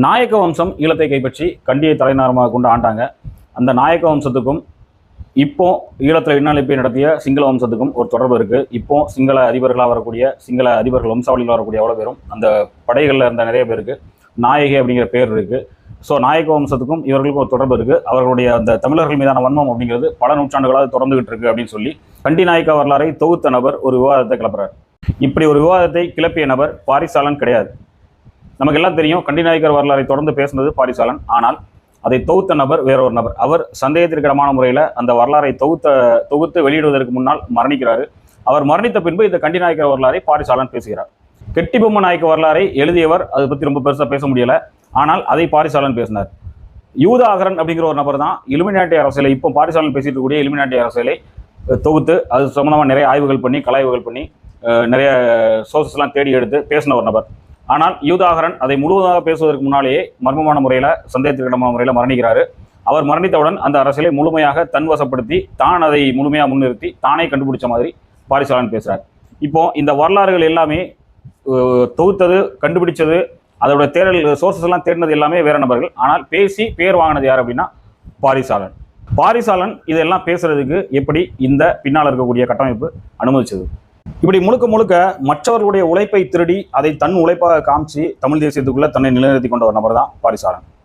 நாயக்க வம்சம் ஈழத்தை கைப்பற்றி கண்டியை தலைநகரமாக கொண்டு ஆண்டாங்க. அந்த நாயக்க வம்சத்துக்கும் இப்போ ஈழத்தில் இனஅழிப்பை நடத்திய சிங்கள வம்சத்துக்கும் ஒரு தொடர்பு இருக்குது. இப்போ சிங்கள அதிபர்களாக வரக்கூடிய சிங்கள அதிபர்கள் வம்சாவளியில் வரக்கூடிய எவ்வளோ பேரும் அந்த படைகளில் இருந்த நிறைய பேருக்கு நாயகி அப்படிங்கிற பேர் இருக்குது. ஸோ நாயக்க வம்சத்துக்கும் இவர்களுக்கும் ஒரு தொடர்பு இருக்குது. அவர்களுடைய அந்த தமிழர்கள் மீதான வன்மம் அப்படிங்கிறது பல நூற்றாண்டுகளாக தொடர்ந்துகிட்டு இருக்கு அப்படின்னு சொல்லி கண்டி நாயக்க வரலாறை தொகுத்த நபர் ஒரு விவாதத்தை கிளப்புறார். இப்படி ஒரு விவாதத்தை கிளப்பிய நபர் பாரிசாலன் கிடையாது. நமக்கு எல்லாம் தெரியும், கண்டி நாயக்கர் வரலாறை தொடர்ந்து பேசுனது பாரிசாலன். ஆனால் அதை தொகுத்த நபர் வேறொரு நபர். அவர் சந்தேகத்திற்கிடமான முறையில் அந்த வரலாறை தொகுத்து வெளியிடுவதற்கு முன்னால் மரணிக்கிறாரு. அவர் மரணித்த பின்பு இந்த கண்டி நாயக்கர் வரலாறை பாரிசாலன் பேசுகிறார். கெட்டிபொம்ம நாயக்க வரலாறை எழுதியவர் அதை பற்றி ரொம்ப பெருசாக பேச முடியலை. ஆனால் அதை பாரிசாலன் பேசினார். யூதாகரன் அப்படிங்கிற ஒரு நபர் தான் இலுமினாட்டி அரசியலை, இப்போ பாரிசாலன் பேசிட்டு இருக்கக்கூடிய இலுமினாட்டி அரசியலை தொகுத்து அது சம்பந்தமாக நிறைய ஆய்வுகள் பண்ணி கலாய்வுகள் பண்ணி நிறைய சோர்சஸ்லாம் தேடி எடுத்து பேசின ஒரு நபர். ஆனால் யூதாகரன் அதை முழுவதாக பேசுவதற்கு முன்னாலேயே மர்மமான முறையில் சந்தேகத்திற்கிடமான முறையில் மரணிக்கிறாரு. அவர் மரணித்தவுடன் அந்த அரசியலை முழுமையாக தன்வசப்படுத்தி தான் அதை முழுமையாக முன்னிறுத்தி தானே கண்டுபிடிச்ச மாதிரி பாரிசாலன் பேசுகிறார். இப்போ இந்த வரலாறுகள் எல்லாமே தொகுத்தது, கண்டுபிடிச்சது, அதோட தேடல் சோர்சஸ் எல்லாம் தேடினது எல்லாமே வேற நபர்கள். ஆனால் பேசி பேர் வாங்கினது யார் அப்படின்னா பாரிசாலன். பாரிசாலன் இதெல்லாம் பேசுறதுக்கு எப்படி இந்த பின்னால் இருக்கக்கூடிய கட்டமைப்பு அனுமதிச்சது? இப்படி முழுக்க முழுக்க மற்றவர்களுடைய உழைப்பை திருடி அதை தன் உழைப்பாக காமிச்சு தமிழ் தேசியத்துக்குள்ள தன்னை நிலைநிறுத்தி கொண்ட ஒரு நபர் தான் பாரிசாலன்.